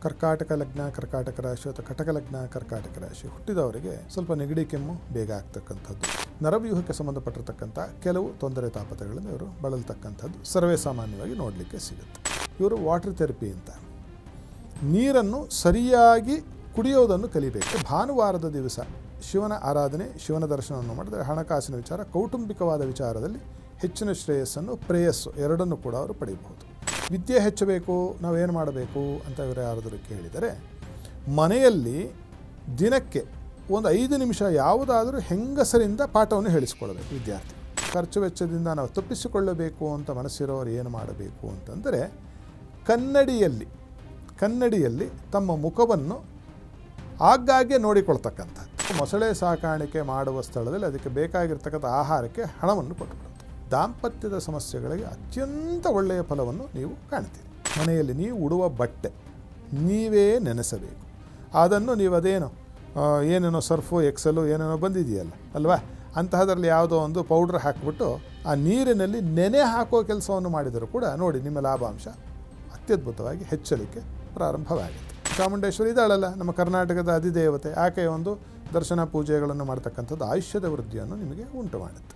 ಕರ್ಕಾಟಕ ಲಗ್ನ ಕರ್ಕಾಟಕ ರಾಶಿ ಅಥವಾ ಕಟಕ ಲಗ್ನ ಕರ್ಕಾಟಕ ರಾಶಿ ಹುಟ್ಟಿದವರಿಗೆ ಸ್ವಲ್ಪ ನೆಗಡಿ ಕೆಮ್ಮು ಬೇಗ ಆಗ್ತಕ್ಕಂಥದ್ದು, ನರವ್ಯೂಹಕ್ಕೆ ಸಂಬಂಧಪಟ್ಟಿರ್ತಕ್ಕಂಥ ಕೆಲವು ತೊಂದರೆ ತಾಪತ್ರಗಳನ್ನು ಇವರು ಬಳಲ್ತಕ್ಕಂಥದ್ದು ಸರ್ವೇ ಸಾಮಾನ್ಯವಾಗಿ ನೋಡಲಿಕ್ಕೆ ಸಿಗುತ್ತೆ. ಇವರು ವಾಟರ್ ಥೆರಪಿ ಅಂತ ನೀರನ್ನು ಸರಿಯಾಗಿ ಕುಡಿಯೋದನ್ನು ಕಲಿಬೇಕು. ಭಾನುವಾರದ ದಿವಸ ಶಿವನ ಆರಾಧನೆ, ಶಿವನ ದರ್ಶನವನ್ನು ಮಾಡಿದರೆ ಹಣಕಾಸಿನ ವಿಚಾರ, ಕೌಟುಂಬಿಕವಾದ ವಿಚಾರದಲ್ಲಿ ಹೆಚ್ಚಿನ ಶ್ರೇಯಸ್ಸನ್ನು, ಪ್ರೇಯಸ್ಸು ಎರಡನ್ನು ಕೂಡ ಅವರು ಪಡೆಯಬಹುದು. ವಿದ್ಯೆ ಹೆಚ್ಚಬೇಕು, ನಾವೇನು ಮಾಡಬೇಕು ಅಂತ ಇವರು ಯಾರಾದರೂ ಕೇಳಿದರೆ, ಮನೆಯಲ್ಲಿ ದಿನಕ್ಕೆ ಒಂದು 5 ನಿಮಿಷ ಯಾವುದಾದರೂ ಹೆಂಗಸರಿಂದ ಪಾಠವನ್ನು ಹೇಳಿಸ್ಕೊಳ್ಬೇಕು ವಿದ್ಯಾರ್ಥಿ. ಖರ್ಚು ವೆಚ್ಚದಿಂದ ನಾವು ತಪ್ಪಿಸಿಕೊಳ್ಳಬೇಕು ಅಂತ ಮನಸ್ಸಿರೋರು ಏನು ಮಾಡಬೇಕು ಅಂತಂದರೆ, ಕನ್ನಡಿಯಲ್ಲಿ ತಮ್ಮ ಮುಖವನ್ನು ಆಗಾಗ್ಗೆ ನೋಡಿಕೊಳ್ತಕ್ಕಂಥದ್ದು. ಮೊಸಳೆ ಸಾಕಾಣಿಕೆ ಮಾಡುವ ಸ್ಥಳದಲ್ಲಿ ಅದಕ್ಕೆ ಬೇಕಾಗಿರ್ತಕ್ಕಂಥ ಆಹಾರಕ್ಕೆ ಹಣವನ್ನು ಕೊಟ್ಟುಬಿಡುತ್ತೆ. ದಾಂಪತ್ಯದ ಸಮಸ್ಯೆಗಳಿಗೆ ಅತ್ಯಂತ ಒಳ್ಳೆಯ ಫಲವನ್ನು ನೀವು ಕಾಣ್ತೀರಿ. ಮನೆಯಲ್ಲಿ ನೀವು ಉಡುವ ಬಟ್ಟೆ ನೀವೇ ನೆನೆಸಬೇಕು. ಅದನ್ನು ನೀವು ಏನೇನೋ ಸರ್ಫು ಎಕ್ಸೆಲು ಏನೇನೋ ಬಂದಿದೆಯಲ್ಲ ಅಲ್ವಾ, ಅಂತಹದ್ರಲ್ಲಿ ಯಾವುದೋ ಒಂದು ಪೌಡ್ರ್ ಹಾಕಿಬಿಟ್ಟು ಆ ನೀರಿನಲ್ಲಿ ನೆನೆ ಹಾಕೋ ಕೆಲಸವನ್ನು ಮಾಡಿದರೂ ಕೂಡ ನೋಡಿ ನಿಮ್ಮ ಲಾಭಾಂಶ ಅತ್ಯದ್ಭುತವಾಗಿ ಹೆಚ್ಚಲಿಕ್ಕೆ ಪ್ರಾರಂಭವಾಗುತ್ತೆ. ಚಾಮುಂಡೇಶ್ವರಿ ಇದ್ದಾಳಲ್ಲ, ನಮ್ಮ ಕರ್ನಾಟಕದ ಅಧಿದೇವತೆ, ಆಕೆಯ ಒಂದು ದರ್ಶನ ಪೂಜೆಗಳನ್ನು ಮಾಡ್ತಕ್ಕಂಥದ್ದು ಆಯುಷ್ಯದ ವೃದ್ಧಿಯನ್ನು ನಿಮಗೆ ಉಂಟು ಮಾಡುತ್ತೆ.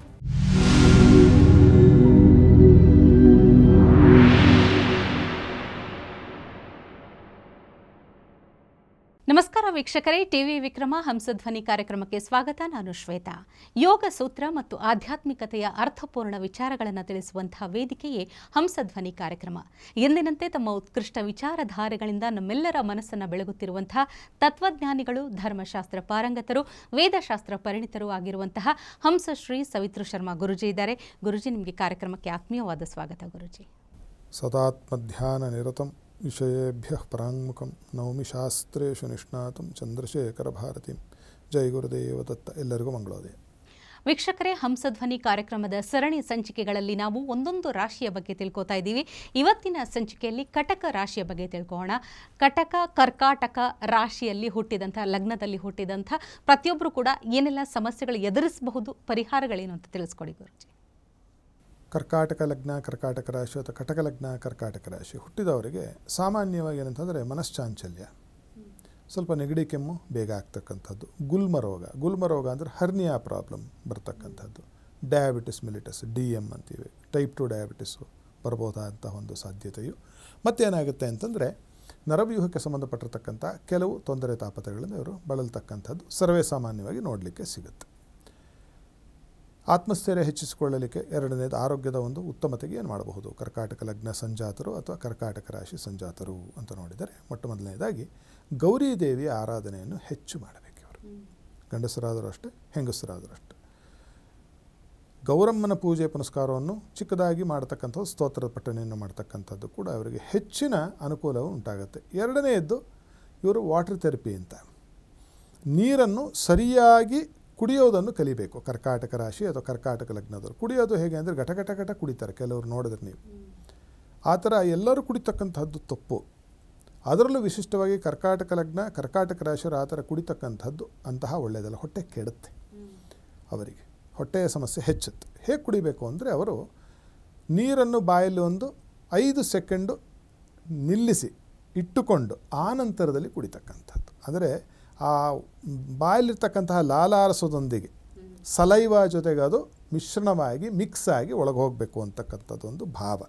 ನಮಸ್ಕಾರ ವೀಕ್ಷಕರೇ, ಟಿವಿ ವಿಕ್ರಮ ಹಂಸಧ್ವನಿ ಕಾರ್ಯಕ್ರಮಕ್ಕೆ ಸ್ವಾಗತ. ನಾನು ಶ್ವೇತಾ. ಯೋಗ ಸೂತ್ರ ಮತ್ತು ಆಧ್ಯಾತ್ಮಿಕತೆಯ ಅರ್ಥಪೂರ್ಣ ವಿಚಾರಗಳನ್ನು ತಿಳಿಸುವಂತಹ ವೇದಿಕೆಯೇ ಹಂಸಧ್ವನಿ ಕಾರ್ಯಕ್ರಮ. ಎಂದಿನಂತೆ ತಮ್ಮ ಉತ್ಕೃಷ್ಟ ವಿಚಾರಧಾರೆಗಳಿಂದ ನಮ್ಮೆಲ್ಲರ ಮನಸ್ಸನ್ನು ಬೆಳಗುತ್ತಿರುವಂತಹ ತತ್ವಜ್ಞಾನಿಗಳು, ಧರ್ಮಶಾಸ್ತ್ರ ಪಾರಂಗತರು, ವೇದಶಾಸ್ತ್ರ ಪರಿಣಿತರು ಆಗಿರುವಂತಹ ಹಂಸಶ್ರೀ ಸವಿತೃ ಶರ್ಮಾ ಗುರುಜಿ ಇದ್ದಾರೆ. ಗುರುಜಿ, ನಿಮಗೆ ಕಾರ್ಯಕ್ರಮಕ್ಕೆ ಆತ್ಮೀಯವಾದ ಸ್ವಾಗತ. ಗುರುಜಿ, ಸದಾತ್ಮಧ್ಯಾನ ನಿರತಂ ವಿಷಯೇಭ್ಯ ಪರಾಂಗುಖಂ ನವಮಿ ಶಾಸ್ತ್ರೇಶು ನಿಷ್ಣಾತಂ ಚಂದ್ರಶೇಖರ ಭಾರತೀಂ. ಜೈ ಗುರುದೇವ ದತ್ತ. ಎಲ್ಲರಿಗೂ ಮಂಗಳೋದಯ. ವೀಕ್ಷಕರೇ, ಹಂಸಧ್ವನಿ ಕಾರ್ಯಕ್ರಮದ ಸರಣಿ ಸಂಚಿಕೆಗಳಲ್ಲಿ ನಾವು ಒಂದೊಂದು ರಾಶಿಯ ಬಗ್ಗೆ ತಿಳ್ಕೊತಾ ಇದ್ದೀವಿ. ಇವತ್ತಿನ ಸಂಚಿಕೆಯಲ್ಲಿ ಕಟಕ ರಾಶಿಯ ಬಗ್ಗೆ ತಿಳ್ಕೊಳ್ಳೋಣ. ಕರ್ಕಾಟಕ ರಾಶಿಯಲ್ಲಿ ಹುಟ್ಟಿದಂಥ, ಲಗ್ನದಲ್ಲಿ ಹುಟ್ಟಿದಂಥ ಪ್ರತಿಯೊಬ್ಬರು ಕೂಡ ಏನೆಲ್ಲ ಸಮಸ್ಯೆಗಳು ಎದುರಿಸಬಹುದು, ಪರಿಹಾರಗಳೇನು ಅಂತ ತಿಳಿಸ್ಕೊಡಿ ಗುರುಜಿ. ಕರ್ಕಾಟಕ ಲಗ್ನ ಕರ್ಕಾಟಕ ರಾಶಿ ಅಥವಾ ಕಟಕ ಲಗ್ನ ಕರ್ಕಾಟಕ ರಾಶಿ ಹುಟ್ಟಿದವರಿಗೆ ಸಾಮಾನ್ಯವಾಗಿ ಏನಂತಂದರೆ ಮನಶ್ಚಾಂಚಲ್ಯ, ಸ್ವಲ್ಪ ನೆಗಡಿ ಕೆಮ್ಮು ಬೇಗ ಆಗ್ತಕ್ಕಂಥದ್ದು, ಗುಲ್ಮ ರೋಗ ಅಂದರೆ ಹರ್ನಿಯಾ ಪ್ರಾಬ್ಲಮ್ ಬರ್ತಕ್ಕಂಥದ್ದು, ಡಯಾಬಿಟಿಸ್ ಮಿಲಿಟಸ್ DM ಅಂತೀವಿ, ಟೈಪ್ 2 ಡಯಾಬಿಟಿಸು ಬರ್ಬೋದಾದಂಥ ಒಂದು ಸಾಧ್ಯತೆಯು. ಮತ್ತೇನಾಗುತ್ತೆ ಅಂತಂದರೆ ನರವ್ಯೂಹಕ್ಕೆ ಸಂಬಂಧಪಟ್ಟಿರ್ತಕ್ಕಂಥ ಕೆಲವು ತೊಂದರೆ ತಾಪತ್ರಗಳನ್ನು ಇವರು ಬಳಲ್ತಕ್ಕಂಥದ್ದು ಸರ್ವೇ ಸಾಮಾನ್ಯವಾಗಿ ನೋಡಲಿಕ್ಕೆ ಸಿಗುತ್ತೆ. ಆತ್ಮಸ್ಥೈರ್ಯ ಹೆಚ್ಚಿಸಿಕೊಳ್ಳಲಿಕ್ಕೆ ಎರಡನೇದು ಆರೋಗ್ಯದ ಒಂದು ಉತ್ತಮತೆಗೆ ಏನು ಮಾಡಬಹುದು ಕರ್ಕಾಟಕ ಲಗ್ನ ಸಂಜಾತರು ಅಥವಾ ಕರ್ಕಾಟಕ ರಾಶಿ ಸಂಜಾತರು ಅಂತ ನೋಡಿದರೆ, ಮೊದಲನೇದಾಗಿ ಗೌರಿ ದೇವಿಯ ಆರಾಧನೆಯನ್ನು ಹೆಚ್ಚು ಮಾಡಬೇಕು. ಇವರು ಗಂಡಸರಾದರೂ ಅಷ್ಟೇ, ಹೆಂಗಸರಾದರೂ ಅಷ್ಟೇ. ಗೌರಮ್ಮನ ಪೂಜೆ ಪುನಸ್ಕಾರವನ್ನು ಚಿಕ್ಕದಾಗಿ ಮಾಡತಕ್ಕಂಥದ್ದು, ಸ್ತೋತ್ರದ ಪಠಣೆಯನ್ನು ಮಾಡ್ತಕ್ಕಂಥದ್ದು ಕೂಡ ಅವರಿಗೆ ಹೆಚ್ಚಿನ ಅನುಕೂಲವು ಉಂಟಾಗುತ್ತೆ. ಎರಡನೆಯದ್ದು, ಇವರು ವಾಟರ್ ಥೆರಪಿ ಅಂತ ನೀರನ್ನು ಸರಿಯಾಗಿ ಕುಡಿಯೋದನ್ನು ಕಲಿಬೇಕು. ಕರ್ಕಾಟಕ ರಾಶಿ ಅಥವಾ ಕರ್ಕಾಟಕ ಲಗ್ನದವರು ಕುಡಿಯೋದು ಹೇಗೆ ಅಂದರೆ ಘಟ ಕುಡಿತಾರೆ. ಕೆಲವರು ನೋಡಿದ್ರೆ ನೀವು ಆ ಥರ ಎಲ್ಲರೂ ಕುಡಿತಕ್ಕಂಥದ್ದು ತಪ್ಪು. ಅದರಲ್ಲೂ ವಿಶಿಷ್ಟವಾಗಿ ಕರ್ಕಾಟಕ ಲಗ್ನ ಕರ್ಕಾಟಕ ರಾಶಿಯವರು ಆ ಥರ ಕುಡಿತಕ್ಕಂಥದ್ದು ಅಂತಹ ಒಳ್ಳೆಯದಲ್ಲ. ಹೊಟ್ಟೆ ಕೆಡುತ್ತೆ, ಅವರಿಗೆ ಹೊಟ್ಟೆಯ ಸಮಸ್ಯೆ ಹೆಚ್ಚುತ್ತೆ. ಹೇಗೆ ಕುಡಿಬೇಕು ಅಂದರೆ, ಅವರು ನೀರನ್ನು ಬಾಯಲ್ಲಿ ಒಂದು 5 ಸೆಕೆಂಡು ನಿಲ್ಲಿಸಿ ಇಟ್ಟುಕೊಂಡು ಆ ನಂತರದಲ್ಲಿ ಕುಡಿತಕ್ಕಂಥದ್ದು. ಅಂದರೆ ಆ ಬಾಯಲ್ಲಿರ್ತಕ್ಕಂತಹ ಲಾಲಾರಸದೊಂದಿಗೆ ಸಲೈವ ಜೊತೆಗೆ ಅದು ಮಿಶ್ರಣವಾಗಿ ಮಿಕ್ಸ್ ಆಗಿ ಒಳಗೆ ಹೋಗಬೇಕು ಅಂತಕ್ಕಂಥದ್ದು ಒಂದು ಭಾವ.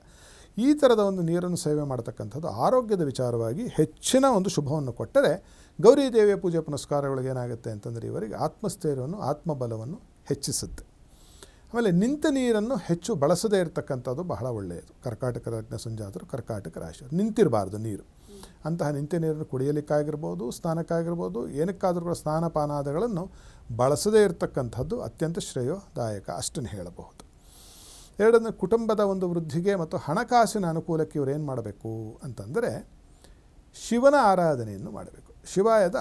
ಈ ಥರದ ಒಂದು ನೀರನ್ನು ಸೇವೆ ಮಾಡ್ತಕ್ಕಂಥದ್ದು ಆರೋಗ್ಯದ ವಿಚಾರವಾಗಿ ಹೆಚ್ಚಿನ ಒಂದು ಶುಭವನ್ನು ಕೊಟ್ಟರೆ, ಗೌರಿ ದೇವಿಯ ಪೂಜೆ ಪುನಸ್ಕಾರಗಳಿಗೆ ಏನಾಗುತ್ತೆ ಅಂತಂದರೆ ಇವರಿಗೆ ಆತ್ಮಸ್ಥೈರ್ಯವನ್ನು, ಆತ್ಮಬಲವನ್ನು ಹೆಚ್ಚಿಸುತ್ತೆ. ಆಮೇಲೆ ನಿಂತ ನೀರನ್ನು ಹೆಚ್ಚು ಬಳಸದೇ ಇರತಕ್ಕಂಥದ್ದು ಬಹಳ ಒಳ್ಳೆಯದು. ಕರ್ಕಾಟಕ ಲಗ್ನ ಸಂಜಾತರು ಕರ್ಕಾಟಕ ರಾಶಿಯವರು ನಿಂತಿರಬಾರ್ದು. ನೀರು ಅಂತಹ ನಿಂತ ನೀರನ್ನು ಕುಡಿಯಲಿಕ್ಕಾಗಿರ್ಬೋದು, ಸ್ನಾನಕ್ಕಾಗಿರ್ಬೋದು, ಏನಕ್ಕಾದರೂ ಕೂಡ ಸ್ನಾನಪಾನಾದಿಗಳನ್ನು ಬಳಸದೇ ಇರತಕ್ಕಂಥದ್ದು ಅತ್ಯಂತ ಶ್ರೇಯೋದಾಯಕ, ಅಷ್ಟನ್ನು ಹೇಳಬಹುದು. ಎರಡನೇ, ಕುಟುಂಬದ ಒಂದು ವೃದ್ಧಿಗೆ ಮತ್ತು ಹಣಕಾಸಿನ ಅನುಕೂಲಕ್ಕೆ ಇವರು ಏನು ಮಾಡಬೇಕು ಅಂತಂದರೆ, ಶಿವನ ಆರಾಧನೆಯನ್ನು ಮಾಡಬೇಕು. ಶಿವಾಯದ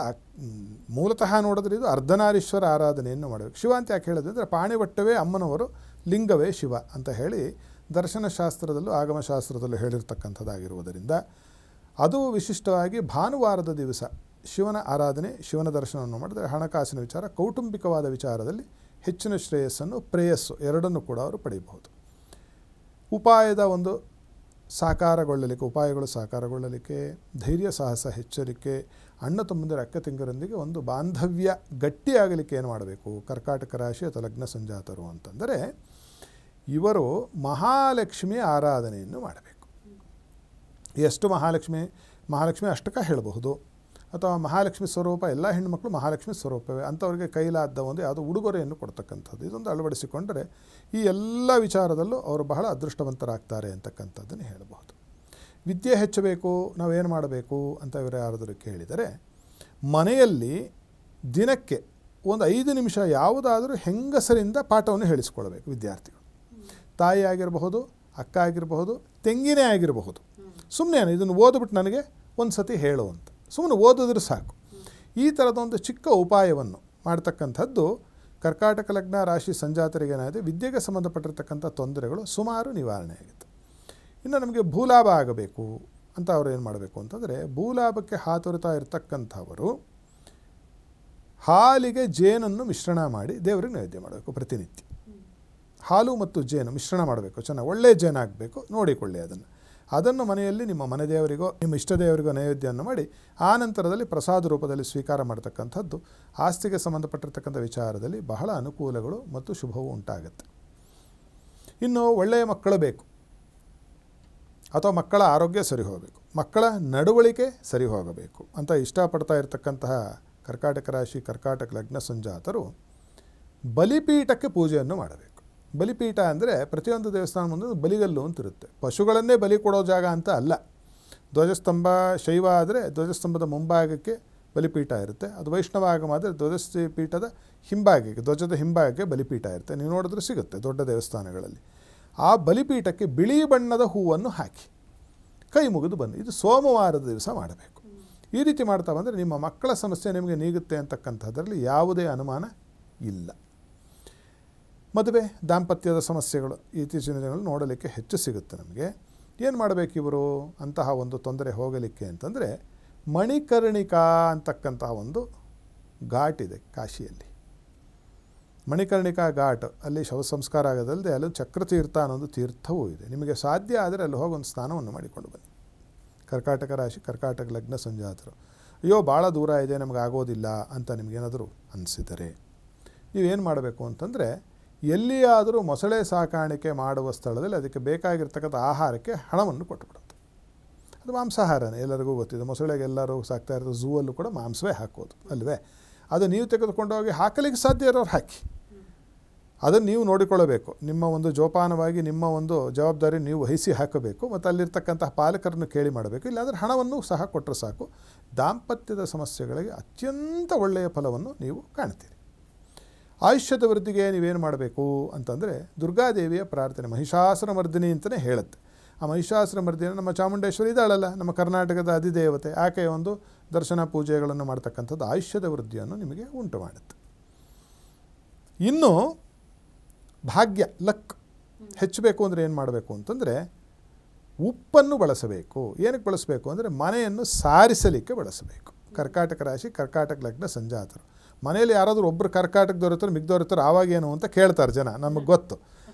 ಮೂಲತಃ ನೋಡಿದ್ರೆ ಇದು ಅರ್ಧನಾರೀಶ್ವರ ಆರಾಧನೆಯನ್ನು ಮಾಡಬೇಕು. ಶಿವ ಅಂತ ಯಾಕೆ ಹೇಳಿದ್ರೆ ಅಂದರೆ, ಪಾಣಿವಟ್ಟವೇ ಅಮ್ಮನವರು, ಲಿಂಗವೇ ಶಿವ ಅಂತ ಹೇಳಿ ದರ್ಶನಶಾಸ್ತ್ರದಲ್ಲೂ ಆಗಮಶಾಸ್ತ್ರದಲ್ಲೂ ಹೇಳಿರ್ತಕ್ಕಂಥದ್ದಾಗಿರುವುದರಿಂದ, ಅದು ವಿಶಿಷ್ಟವಾಗಿ ಭಾನುವಾರದ ದಿವಸ ಶಿವನ ಆರಾಧನೆ, ಶಿವನ ದರ್ಶನವನ್ನು ಮಾಡಿದರೆ ಹಣಕಾಸಿನ ವಿಚಾರ, ಕೌಟುಂಬಿಕವಾದ ವಿಚಾರದಲ್ಲಿ ಹೆಚ್ಚಿನ ಶ್ರೇಯಸ್ಸನ್ನು, ಪ್ರೇಯಸ್ಸು ಎರಡನ್ನು ಕೂಡ ಅವರು ಪಡೆಯಬಹುದು. ಉಪಾಯದ ಒಂದು ಸಾಕಾರಗೊಳ್ಳಲಿಕ್ಕೆ, ಉಪಾಯಗಳು ಸಾಕಾರಗೊಳ್ಳಲಿಕ್ಕೆ, ಧೈರ್ಯ ಸಾಹಸ ಹೆಚ್ಚಲಿಕ್ಕೆ, ಅಣ್ಣ ತಮ್ಮಂದಿರ ಅಕ್ಕ ತಂಗಿಯರೊಂದಿಗೆ ಒಂದು ಬಾಂಧವ್ಯ ಗಟ್ಟಿಯಾಗಲಿಕ್ಕೆ ಏನು ಮಾಡಬೇಕು? ಕರ್ಕಾಟಕ ರಾಶಿ ಅಥವಾ ಲಗ್ನ ಸಂಜಾತರು ಅಂತಂದರೆ ಇವರು ಮಹಾಲಕ್ಷ್ಮಿಯ ಆರಾಧನೆಯನ್ನು ಮಾಡಬೇಕು. ಎಷ್ಟು ಮಹಾಲಕ್ಷ್ಮಿ ಅಷ್ಟಕ ಹೇಳಬಹುದು, ಅಥವಾ ಮಹಾಲಕ್ಷ್ಮಿ ಸ್ವರೂಪ, ಎಲ್ಲ ಹೆಣ್ಣುಮಕ್ಕಳು ಮಹಾಲಕ್ಷ್ಮಿ ಸ್ವರೂಪವೇ, ಅಂಥವ್ರಿಗೆ ಕೈಲಾದ ಒಂದು ಯಾವುದೋ ಉಡುಗೊರೆಯನ್ನು ಕೊಡ್ತಕ್ಕಂಥದ್ದು, ಇದೊಂದು ಅಳವಡಿಸಿಕೊಂಡರೆ ಈ ಎಲ್ಲ ವಿಚಾರದಲ್ಲೂ ಅವರು ಬಹಳ ಅದೃಷ್ಟವಂತರಾಗ್ತಾರೆ ಅಂತಕ್ಕಂಥದ್ದನ್ನು ಹೇಳಬಹುದು. ವಿದ್ಯೆ ಹೆಚ್ಚಬೇಕು, ನಾವೇನು ಮಾಡಬೇಕು ಅಂತ ಇವರು ಯಾರಾದರೂ ಕೇಳಿದರೆ, ಮನೆಯಲ್ಲಿ ದಿನಕ್ಕೆ ಒಂದು 5 ನಿಮಿಷ ಯಾವುದಾದರೂ ಹೆಂಗಸರಿಂದ ಪಾಠವನ್ನು ಹೇಳಿಸ್ಕೊಳ್ಬೇಕು ವಿದ್ಯಾರ್ಥಿಗಳು. ತಾಯಿ ಆಗಿರಬಹುದು, ಅಕ್ಕ ಆಗಿರಬಹುದು, ತೆಂಗಿನೇ ಆಗಿರಬಹುದು. ಸುಮ್ಮನೆ ಇದನ್ನು ಓದ್ಬಿಟ್ಟು ನನಗೆ ಒಂದು ಸತಿ ಹೇಳುವಂತ, ಸುಮ್ಮನೆ ಓದಿದ್ರೆ ಸಾಕು. ಈ ಥರದೊಂದು ಚಿಕ್ಕ ಉಪಾಯವನ್ನು ಮಾಡ್ತಕ್ಕಂಥದ್ದು ಕರ್ಕಾಟಕ ಲಗ್ನ ರಾಶಿ ಸಂಜಾತರಿಗೆ ಏನಾಗಿದೆ, ವಿದ್ಯೆಗೆ ಸಂಬಂಧಪಟ್ಟಿರ್ತಕ್ಕಂಥ ತೊಂದರೆಗಳು ಸುಮಾರು ನಿವಾರಣೆ ಆಗುತ್ತೆ. ಇನ್ನು ನಮಗೆ ಭೂಲಾಭ ಆಗಬೇಕು ಅಂತ ಅವರು ಏನು ಮಾಡಬೇಕು ಅಂತಂದರೆ, ಭೂಲಾಭಕ್ಕೆ ಹಾತೊರಿತಾ ಇರತಕ್ಕಂಥವರು ಹಾಲಿಗೆ ಜೇನನ್ನು ಮಿಶ್ರಣ ಮಾಡಿ ದೇವರಿಗೆ ನೈವೇದ್ಯ ಮಾಡಬೇಕು. ಪ್ರತಿನಿತ್ಯ ಹಾಲು ಮತ್ತು ಜೇನು ಮಿಶ್ರಣ ಮಾಡಬೇಕು, ಚೆನ್ನಾಗಿ ಒಳ್ಳೆಯ ಜೇನಾಗಬೇಕು, ನೋಡಿಕೊಳ್ಳಿ ಅದನ್ನು ಮನೆಯಲ್ಲಿ ನಿಮ್ಮ ಮನೆ ದೇವರಿಗೋ ನಿಮ್ಮ ಇಷ್ಟ ದೇವರಿಗೋ ನೈವೇದ್ಯವನ್ನು ಮಾಡಿ ಆ ನಂತರದಲ್ಲಿ ಪ್ರಸಾದ ರೂಪದಲ್ಲಿ ಸ್ವೀಕಾರ ಮಾಡ್ತಕ್ಕಂಥದ್ದು ಆಸ್ತಿಗೆ ಸಂಬಂಧಪಟ್ಟಿರ್ತಕ್ಕಂಥ ವಿಚಾರದಲ್ಲಿ ಬಹಳ ಅನುಕೂಲಗಳು ಮತ್ತು ಶುಭವೂ ಉಂಟಾಗುತ್ತೆ. ಇನ್ನು ಒಳ್ಳೆಯ ಮಕ್ಕಳು ಬೇಕು, ಅಥವಾ ಮಕ್ಕಳ ಆರೋಗ್ಯ ಸರಿ ಹೋಗಬೇಕು, ಮಕ್ಕಳ ನಡವಳಿಕೆ ಸರಿ ಹೋಗಬೇಕು ಅಂತ ಇಷ್ಟಪಡ್ತಾ ಇರತಕ್ಕಂತಹ ಕರ್ಕಾಟಕ ರಾಶಿ ಕರ್ಕಾಟಕ ಲಗ್ನ ಸಂಜಾತರು ಬಲಿಪೀಠಕ್ಕೆ ಪೂಜೆಯನ್ನು ಮಾಡಬೇಕು. ಬಲಿಪೀಠ ಅಂದರೆ ಪ್ರತಿಯೊಂದು ದೇವಸ್ಥಾನ ಮುಂದೆ ಬಲಿಗಲ್ಲು ಅಂತಿರುತ್ತೆ. ಪಶುಗಳನ್ನೇ ಬಲಿ ಕೊಡೋ ಜಾಗ ಅಂತ ಅಲ್ಲ. ಧ್ವಜಸ್ತಂಭ ಶೈವ ಆದರೆ ಧ್ವಜಸ್ತಂಭದ ಮುಂಭಾಗಕ್ಕೆ ಬಲಿಪೀಠ ಇರುತ್ತೆ. ಅದು ವೈಷ್ಣವ ಆಗಮ ಆದರೆ ಧ್ವಜಪೀಠದ ಹಿಂಭಾಗಕ್ಕೆ, ಧ್ವಜದ ಹಿಂಭಾಗಕ್ಕೆ ಬಲಿಪೀಠ ಇರುತ್ತೆ. ನೀವು ನೋಡಿದ್ರೆ ಸಿಗುತ್ತೆ ದೊಡ್ಡ ದೇವಸ್ಥಾನಗಳಲ್ಲಿ. ಆ ಬಲಿಪೀಠಕ್ಕೆ ಬಿಳಿ ಬಣ್ಣದ ಹೂವನ್ನು ಹಾಕಿ ಕೈ ಮುಗಿದು ಬನ್ನಿ. ಇದು ಸೋಮವಾರದ ದಿವಸ ಮಾಡಬೇಕು. ಈ ರೀತಿ ಮಾಡ್ತಾ ಬಂದರೆ ನಿಮ್ಮ ಮಕ್ಕಳ ಸಮಸ್ಯೆ ನಿಮಗೆ ನೀಗುತ್ತೆ ಅಂತಕ್ಕಂಥದ್ರಲ್ಲಿ ಯಾವುದೇ ಅನುಮಾನ ಇಲ್ಲ. ಮದುವೆ ದಾಂಪತ್ಯದ ಸಮಸ್ಯೆಗಳು ಇತ್ತೀಚಿನ ದಿನಗಳಲ್ಲಿ ನೋಡಲಿಕ್ಕೆ ಹೆಚ್ಚು ಸಿಗುತ್ತೆ ನಮಗೆ. ಏನು ಮಾಡಬೇಕು ಇವರು ಅಂತಹ ಒಂದು ತೊಂದರೆ ಹೋಗಲಿಕ್ಕೆ ಅಂತಂದರೆ, ಮಣಿಕರ್ಣಿಕಾ ಅಂತಕ್ಕಂತಹ ಒಂದು ಘಾಟ್ ಇದೆ ಕಾಶಿಯಲ್ಲಿ. ಮಣಿಕರ್ಣಿಕಾ ಘಾಟ್ ಅಲ್ಲಿ ಶವ ಸಂಸ್ಕಾರ ಆಗೋದಲ್ಲದೆ ಅಲ್ಲಿ ಚಕ್ರತೀರ್ಥ ಅನ್ನೋದು ತೀರ್ಥವೂ ಇದೆ. ನಿಮಗೆ ಸಾಧ್ಯ ಆದರೆ ಅಲ್ಲಿ ಹೋಗಿ ಒಂದು ಸ್ನಾನವನ್ನು ಮಾಡಿಕೊಂಡು ಬನ್ನಿ. ಕರ್ಕಾಟಕ ರಾಶಿ ಕರ್ಕಾಟಕ ಲಗ್ನ ಸಂಜಾತರು, ಅಯ್ಯೋ ಭಾಳ ದೂರ ಇದೆ ನಮಗೆ ಆಗೋದಿಲ್ಲ ಅಂತ ನಿಮಗೇನಾದರೂ ಅನಿಸಿದರೆ ನೀವೇನು ಮಾಡಬೇಕು ಅಂತಂದರೆ, ಎಲ್ಲಿಯಾದರೂ ಮೊಸಳೆ ಸಾಕಾಣಿಕೆ ಮಾಡುವ ಸ್ಥಳದಲ್ಲಿ ಅದಕ್ಕೆ ಬೇಕಾಗಿರ್ತಕ್ಕಂಥ ಆಹಾರಕ್ಕೆ ಹಣವನ್ನು ಕೊಟ್ಟುಬಿಡುತ್ತೆ. ಅದು ಮಾಂಸಾಹಾರನೇ, ಎಲ್ಲರಿಗೂ ಗೊತ್ತಿದೆ. ಮೊಸಳೆಗೆ ಎಲ್ಲರೂ ಸಾಕ್ತಾ ಇರೋದು ಝೂವಲ್ಲೂ ಕೂಡ ಮಾಂಸವೇ ಹಾಕೋದು ಅಲ್ವೇ. ಅದು ನೀವು ತೆಗೆದುಕೊಂಡೋಗಿ ಹಾಕಲಿಕ್ಕೆ ಸಾಧ್ಯ ಇರೋರು ಹಾಕಿ, ಅದನ್ನು ನೀವು ನೋಡಿಕೊಳ್ಳಬೇಕು. ನಿಮ್ಮ ಒಂದು ಜೋಪಾನವಾಗಿ ನಿಮ್ಮ ಒಂದು ಜವಾಬ್ದಾರಿ ನೀವು ವಹಿಸಿ ಹಾಕಬೇಕು. ಮತ್ತು ಅಲ್ಲಿರ್ತಕ್ಕಂತಹ ಪಾಲಕರನ್ನು ಕೇಳಿ ಮಾಡಬೇಕು. ಇಲ್ಲಾಂದರೆ ಹಣವನ್ನು ಸಹ ಕೊಟ್ಟರೆ ಸಾಕು. ದಾಂಪತ್ಯದ ಸಮಸ್ಯೆಗಳಿಗೆ ಅತ್ಯಂತ ಒಳ್ಳೆಯ ಫಲವನ್ನು ನೀವು ಕಾಣ್ತೀರಿ. ಆಯುಷ್ಯದ ವೃದ್ಧಿಗೆ ನೀವೇನು ಮಾಡಬೇಕು ಅಂತಂದರೆ, ದುರ್ಗಾದೇವಿಯ ಪ್ರಾರ್ಥನೆ, ಮಹಿಷಾಸುರ ಮರ್ದಿನಿ ಅಂತಲೇ ಹೇಳುತ್ತೆ. ಆ ಮಹಿಷಾಸುರ ಮರ್ದಿನಿ ನಮ್ಮ ಚಾಮುಂಡೇಶ್ವರಿ ಇದ್ದಾಳಲ್ಲ, ನಮ್ಮ ಕರ್ನಾಟಕದ ಅಧಿದೇವತೆ, ಆಕೆಯ ಒಂದು ದರ್ಶನ ಪೂಜೆಗಳನ್ನು ಮಾಡ್ತಕ್ಕಂಥದ್ದು ಆಯುಷ್ಯದ ವೃದ್ಧಿಯನ್ನು ನಿಮಗೆ ಉಂಟು ಮಾಡುತ್ತೆ. ಇನ್ನು ಭಾಗ್ಯ ಲಕ್ ಹೆಚ್ಚಬೇಕು ಅಂದರೆ ಏನು ಮಾಡಬೇಕು ಅಂತಂದರೆ, ಉಪ್ಪನ್ನು ಬಳಸಬೇಕು. ಏನಕ್ಕೆ ಬಳಸಬೇಕು ಅಂದರೆ, ಮನೆಯನ್ನು ಸಾರಿಸಲಿಕ್ಕೆ ಬಳಸಬೇಕು. ಕರ್ಕಾಟಕ ರಾಶಿ ಕರ್ಕಾಟಕ ಲಗ್ನ ಸಂಜಾತರು ಮನೆಯಲ್ಲಿ ಯಾರಾದರೂ ಒಬ್ಬರು ಕರ್ಕಾಟಕದವ್ರು ಇರ್ತಾರೆ, ಮಿಗ್ದವ್ರು ಇರ್ತಾರೆ, ಆವಾಗೇನು ಅಂತ ಕೇಳ್ತಾರೆ ಜನ, ನಮಗೆ ಗೊತ್ತು.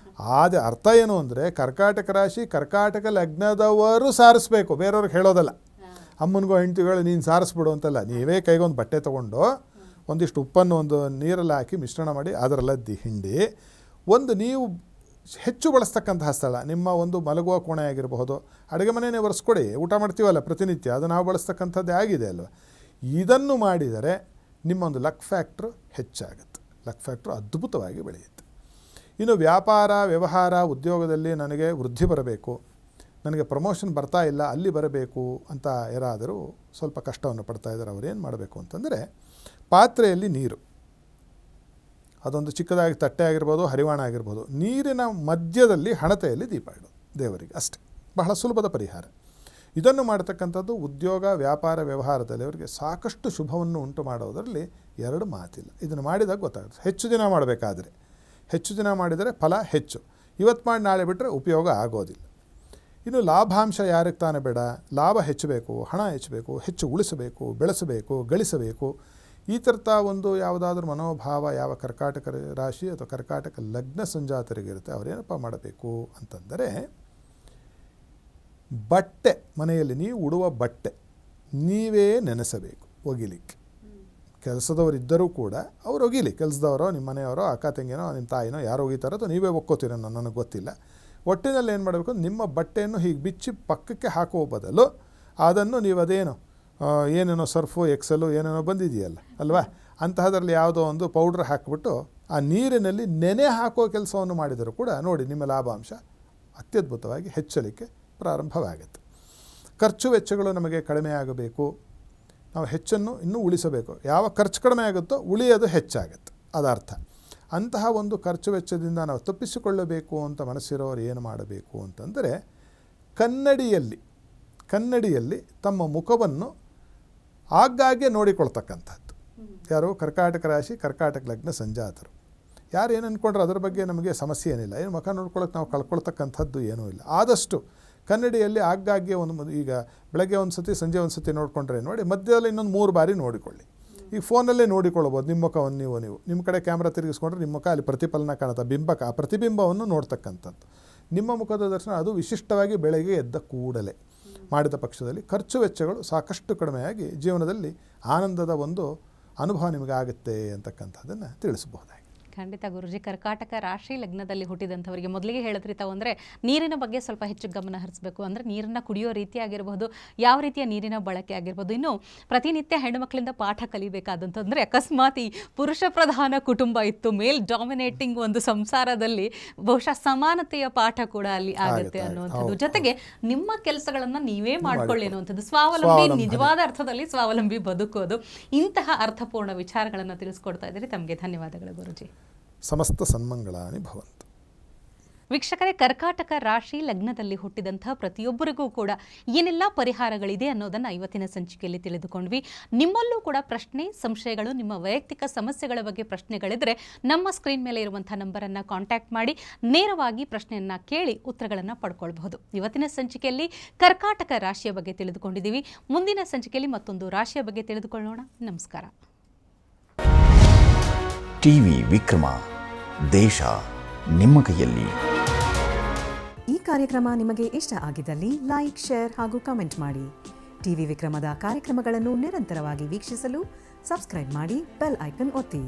ಆದರೆ ಅರ್ಥ ಏನು ಅಂದರೆ, ಕರ್ಕಾಟಕ ರಾಶಿ ಕರ್ಕಾಟಕ ಲಗ್ನದವರು ಸಾರಿಸ್ಬೇಕು, ಬೇರೆಯವ್ರಿಗೆ ಹೇಳೋದಲ್ಲ. ಅಮ್ಮನಿಗೋ ಹೆಂಡ್ತಿಗಳು ನೀನು ಸಾರಿಸ್ಬಿಡು ಅಂತಲ್ಲ, ನೀವೇ ಕೈಗೊಂದು ಬಟ್ಟೆ ತೊಗೊಂಡು ಒಂದಿಷ್ಟು ಉಪ್ಪನ್ನು ಒಂದು ನೀರಲ್ಲಿ ಹಾಕಿ ಮಿಶ್ರಣ ಮಾಡಿ ಅದರಲ್ಲದ್ದಿ ಹಿಂಡಿ ಒಂದು ನೀವು ಹೆಚ್ಚು ಬಳಸ್ತಕ್ಕಂತಹ ಸ್ಥಳ, ನಿಮ್ಮ ಒಂದು ಮಲಗುವ ಕೋಣೆ ಆಗಿರಬಹುದು, ಅಡುಗೆ ಮನೆಯೇ ಒರೆಸ್ಕೊಡಿ, ಊಟ ಮಾಡ್ತೀವಲ್ಲ ಪ್ರತಿನಿತ್ಯ, ಅದು ನಾವು ಬಳಸ್ತಕ್ಕಂಥದ್ದೇ ಆಗಿದೆ ಅಲ್ವ. ಇದನ್ನು ಮಾಡಿದರೆ ನಿಮ್ಮ ಒಂದು ಲಕ್ ಫ್ಯಾಕ್ಟ್ರು ಹೆಚ್ಚಾಗುತ್ತೆ. ಲಕ್ ಫ್ಯಾಕ್ಟ್ರು ಅದ್ಭುತವಾಗಿ ಬೆಳೆಯುತ್ತೆ. ಇನ್ನು ವ್ಯಾಪಾರ ವ್ಯವಹಾರ ಉದ್ಯೋಗದಲ್ಲಿ ನನಗೆ ವೃದ್ಧಿ ಬರಬೇಕು, ನನಗೆ ಪ್ರಮೋಷನ್ ಬರ್ತಾ ಇಲ್ಲ, ಅಲ್ಲಿ ಬರಬೇಕು ಅಂತ ಯಾರಾದರೂ ಸ್ವಲ್ಪ ಕಷ್ಟವನ್ನು ಪಡ್ತಾ ಇದ್ದಾರೆ, ಅವರೇನು ಮಾಡಬೇಕು ಅಂತಂದರೆ, ಪಾತ್ರೆಯಲ್ಲಿ ನೀರು, ಅದೊಂದು ಚಿಕ್ಕದಾಗಿ ತಟ್ಟೆ ಆಗಿರ್ಬೋದು, ಹರಿವಾಣ ಆಗಿರ್ಬೋದು, ನೀರಿನ ಮಧ್ಯದಲ್ಲಿ ಹಣತೆಯಲ್ಲಿ ದೀಪ ಇಡೋದು ದೇವರಿಗೆ, ಅಷ್ಟೇ. ಬಹಳ ಸುಲಭದ ಪರಿಹಾರ. ಇದನ್ನು ಮಾಡತಕ್ಕಂಥದ್ದು ಉದ್ಯೋಗ ವ್ಯಾಪಾರ ವ್ಯವಹಾರದಲ್ಲಿ ಅವರಿಗೆ ಸಾಕಷ್ಟು ಶುಭವನ್ನು ಉಂಟು ಮಾಡೋದರಲ್ಲಿ ಎರಡು ಮಾತಿಲ್ಲ. ಇದನ್ನು ಮಾಡಿದಾಗ ಗೊತ್ತಾಗುತ್ತೆ. ಹೆಚ್ಚು ದಿನ ಮಾಡಬೇಕಾದ್ರೆ, ಹೆಚ್ಚು ದಿನ ಮಾಡಿದರೆ ಫಲ ಹೆಚ್ಚು. ಇವತ್ತು ಮಾಡಿ ನಾಳೆ ಬಿಟ್ಟರೆ ಉಪಯೋಗ ಆಗೋದಿಲ್ಲ. ಇನ್ನು ಲಾಭಾಂಶ ಯಾರಿಗೆ ತಾನೇ ಬೇಡ, ಲಾಭ ಹೆಚ್ಚಬೇಕು, ಹಣ ಹೆಚ್ಚಬೇಕು, ಹೆಚ್ಚು ಉಳಿಸಬೇಕು, ಬೆಳೆಸಬೇಕು, ಗಳಿಸಬೇಕು, ಈ ಥರದ ಒಂದು ಯಾವುದಾದ್ರೂ ಮನೋಭಾವ ಯಾವ ಕರ್ಕಾಟಕ ರಾಶಿ ಅಥವಾ ಕರ್ಕಾಟಕ ಲಗ್ನ ಸಂಜಾತರಿಗಿರುತ್ತೆ, ಅವರೇನಪ್ಪ ಮಾಡಬೇಕು ಅಂತಂದರೆ, ಬಟ್ಟೆ ಮನೆಯಲ್ಲಿ ನೀವು ಉಡುವ ಬಟ್ಟೆ ನೀವೇ ನೆನೆಸಬೇಕು ಒಗಿಲಿಕ್ಕೆ. ಕೆಲಸದವರಿದ್ದರೂ ಕೂಡ ಅವ್ರು ಒಗಿಲಿ, ಕೆಲಸದವರೋ ನಿಮ್ಮ ಮನೆಯವರೋ ಅಕ್ಕ ತಂಗಿನೋ ನಿಮ್ಮ ತಾಯಿನೋ ಯಾರು ಒಗಿತಾರೋ ಅಥವಾ ನೀವೇ ಒಕ್ಕೋತೀರೋ ನನಗೆ ಗೊತ್ತಿಲ್ಲ. ಒಟ್ಟಿನಲ್ಲಿ ಏನು ಮಾಡಬೇಕು, ನಿಮ್ಮ ಬಟ್ಟೆಯನ್ನು ಹೀಗೆ ಬಿಚ್ಚಿ ಪಕ್ಕಕ್ಕೆ ಹಾಕುವ ಬದಲು ಅದನ್ನು ನೀವು ಅದೇನು ಏನೇನೋ ಸರ್ಫು ಎಕ್ಸೆಲು ಏನೇನೋ ಬಂದಿದೆಯಲ್ಲ ಅಲ್ವಾ, ಅಂತಹದ್ರಲ್ಲಿ ಯಾವುದೋ ಒಂದು ಪೌಡ್ರ್ ಹಾಕಿಬಿಟ್ಟು ಆ ನೀರಿನಲ್ಲಿ ನೆನೆ ಹಾಕೋ ಕೆಲಸವನ್ನು ಮಾಡಿದರೂ ಕೂಡ ನೋಡಿ ನಿಮ್ಮ ಲಾಭಾಂಶ ಅತ್ಯದ್ಭುತವಾಗಿ ಹೆಚ್ಚಲಿಕ್ಕೆ ಪ್ರಾರಂಭವಾಗುತ್ತೆ. ಖರ್ಚು ವೆಚ್ಚಗಳು ನಮಗೆ ಕಡಿಮೆ ಆಗಬೇಕು, ನಾವು ಹೆಚ್ಚನ್ನು ಇನ್ನೂ ಉಳಿಸಬೇಕು. ಯಾವ ಖರ್ಚು ಕಡಿಮೆ ಆಗುತ್ತೋ ಉಳಿಯೋದು ಹೆಚ್ಚಾಗುತ್ತೆ, ಅದರ್ಥ. ಅಂತಹ ಒಂದು ಖರ್ಚು ವೆಚ್ಚದಿಂದ ನಾವು ತಪ್ಪಿಸಿಕೊಳ್ಳಬೇಕು ಅಂತ ಮನಸ್ಸಿರೋರು ಏನು ಮಾಡಬೇಕು ಅಂತಂದರೆ, ಕನ್ನಡಿಯಲ್ಲಿ ತಮ್ಮ ಮುಖವನ್ನು ಆಗಾಗ್ಗೆ ನೋಡಿಕೊಳ್ತಕ್ಕಂಥದ್ದು. ಯಾರು ಕರ್ಕಾಟಕ ರಾಶಿ ಕರ್ಕಾಟಕ ಲಗ್ನ ಸಂಜಾತರು ಯಾರು ಏನು ಅಂದ್ಕೊಂಡ್ರೆ ಅದರ ಬಗ್ಗೆ ನಮಗೆ ಸಮಸ್ಯೆ ಏನಿಲ್ಲ. ಏನು ಮುಖ ನೋಡ್ಕೊಳ್ಳೋಕೆ ನಾವು ಕಳ್ಕೊಳ್ತಕ್ಕಂಥದ್ದು ಏನೂ ಇಲ್ಲ. ಆದಷ್ಟು ಕನ್ನಡಿಯಲ್ಲಿ ಆಗಾಗ್ಗೆ ಈಗ ಬೆಳಗ್ಗೆ ಒಂದು ಸತಿ ಸಂಜೆ ಒಂದು ಸತಿ ನೋಡಿಕೊಂಡ್ರೆ ನೋಡಿ, ಮಧ್ಯದಲ್ಲಿ ಇನ್ನೊಂದು 3 ಬಾರಿ ನೋಡಿಕೊಳ್ಳಿ. ಈ ಫೋನಲ್ಲೇ ನೋಡಿಕೊಳ್ಳಬೋದು ನಿಮ್ಮ ಮುಖವನ್ನು ನೀವು ನಿಮ್ಮ ಕಡೆ ಕ್ಯಾಮ್ರಾ ತಿರುಗಿಸ್ಕೊಂಡ್ರೆ ನಿಮ್ಮ ಮುಖ ಅಲ್ಲಿ ಪ್ರತಿಫಲನ ಕಾಣುತ್ತೆ, ಆ ಪ್ರತಿಬಿಂಬವನ್ನು ನೋಡ್ತಕ್ಕಂಥದ್ದು. ನಿಮ್ಮ ಮುಖದ ದರ್ಶನ ಅದು ವಿಶಿಷ್ಟವಾಗಿ ಬೆಳಗ್ಗೆ ಎದ್ದ ಕೂಡಲೇ ಮಾಡಿದ ಪಕ್ಷದಲ್ಲಿ ಖರ್ಚು ವೆಚ್ಚಗಳು ಸಾಕಷ್ಟು ಕಡಿಮೆಯಾಗಿ ಜೀವನದಲ್ಲಿ ಆನಂದದ ಒಂದು ಅನುಭವ ನಿಮಗೆ ಆಗುತ್ತೆ ಅಂತಕ್ಕಂಥದ್ದನ್ನು ತಿಳಿಸಬಹುದಾಗಿ. ಖಂಡಿತ ಗುರುಜಿ. ಕರ್ಕಾಟಕ ರಾಶಿ ಲಗ್ನದಲ್ಲಿ ಹುಟ್ಟಿದಂಥವರಿಗೆ ಮೊದಲಿಗೆ ಹೇಳಿದ್ರಿ ತಾವು, ಅಂದರೆ ನೀರಿನ ಬಗ್ಗೆ ಸ್ವಲ್ಪ ಹೆಚ್ಚು ಗಮನ ಹರಿಸಬೇಕು. ಅಂದರೆ ನೀರನ್ನು ಕುಡಿಯೋ ರೀತಿ ಆಗಿರ್ಬೋದು, ಯಾವ ರೀತಿಯ ನೀರಿನ ಬಳಕೆ ಆಗಿರ್ಬೋದು. ಇನ್ನು ಪ್ರತಿನಿತ್ಯ ಹೆಣ್ಣು ಮಕ್ಕಳಿಂದ ಪಾಠ ಕಲಿಬೇಕಾದಂತಂದರೆ, ಅಕಸ್ಮಾತ್ ಈ ಪುರುಷ ಪ್ರಧಾನ ಕುಟುಂಬ ಇತ್ತು, ಮೇಲ್ ಡಾಮಿನೇಟಿಂಗ್ ಒಂದು ಸಂಸಾರದಲ್ಲಿ ಬಹುಶಃ ಸಮಾನತೆಯ ಪಾಠ ಕೂಡ ಅಲ್ಲಿ ಆಗುತ್ತೆ ಅನ್ನುವಂಥದ್ದು. ಜೊತೆಗೆ ನಿಮ್ಮ ಕೆಲಸಗಳನ್ನು ನೀವೇ ಮಾಡ್ಕೊಳ್ಳಿ ಅನ್ನುವಂಥದ್ದು, ಸ್ವಾವಲಂಬಿ, ನಿಜವಾದ ಅರ್ಥದಲ್ಲಿ ಸ್ವಾವಲಂಬಿ ಬದುಕೋದು. ಇಂತಹ ಅರ್ಥಪೂರ್ಣ ವಿಚಾರಗಳನ್ನು ತಿಳಿಸ್ಕೊಡ್ತಾ ಇದ್ದೀರಿ. ತಮಗೆ ಧನ್ಯವಾದಗಳು ಗುರುಜಿ. ಸಮಸ್ತ ಸನ್ಮಂಗಳಾನಿ ಭವಂತು. ವೀಕ್ಷಕರೇ, ಕರ್ಕಾಟಕ ರಾಶಿ ಲಗ್ನದಲ್ಲಿ ಹುಟ್ಟಿದಂತಹ ಪ್ರತಿಯೊಬ್ಬರಿಗೂ ಕೂಡ ಏನೆಲ್ಲ ಪರಿಹಾರಗಳಿದೆ ಅನ್ನೋದನ್ನು ಇವತ್ತಿನ ಸಂಚಿಕೆಯಲ್ಲಿ ತಿಳಿದುಕೊಂಡ್ವಿ. ನಿಮ್ಮಲ್ಲೂ ಕೂಡ ಪ್ರಶ್ನೆ, ಸಂಶಯಗಳು, ನಿಮ್ಮ ವೈಯಕ್ತಿಕ ಸಮಸ್ಯೆಗಳ ಬಗ್ಗೆ ಪ್ರಶ್ನೆಗಳಿದ್ದರೆ ನಮ್ಮ ಸ್ಕ್ರೀನ್ ಮೇಲೆ ಇರುವಂಥ ನಂಬರನ್ನು ಕಾಂಟ್ಯಾಕ್ಟ್ ಮಾಡಿ ನೇರವಾಗಿ ಪ್ರಶ್ನೆಯನ್ನು ಕೇಳಿ ಉತ್ತರಗಳನ್ನು ಪಡ್ಕೊಳ್ಬಹುದು. ಇವತ್ತಿನ ಸಂಚಿಕೆಯಲ್ಲಿ ಕರ್ಕಾಟಕ ರಾಶಿಯ ಬಗ್ಗೆ ತಿಳಿದುಕೊಂಡಿದ್ದೀವಿ. ಮುಂದಿನ ಸಂಚಿಕೆಯಲ್ಲಿ ಮತ್ತೊಂದು ರಾಶಿಯ ಬಗ್ಗೆ ತಿಳಿದುಕೊಳ್ಳೋಣ. ನಮಸ್ಕಾರ. ಟಿವಿ ವಿಕ್ರಮ, ದೇಶ ನಿಮ್ಮ ಕೈಯಲ್ಲಿ. ಈ ಕಾರ್ಯಕ್ರಮ ನಿಮಗೆ ಇಷ್ಟ ಆಗಿದ್ದಲ್ಲಿ ಲೈಕ್, ಶೇರ್ ಹಾಗೂ ಕಮೆಂಟ್ ಮಾಡಿ. ಟಿವಿ ವಿಕ್ರಮದ ಕಾರ್ಯಕ್ರಮಗಳನ್ನು ನಿರಂತರವಾಗಿ ವೀಕ್ಷಿಸಲು ಸಬ್ಸ್ಕ್ರೈಬ್ ಮಾಡಿ, ಬೆಲ್ ಐಕನ್ ಒತ್ತಿ.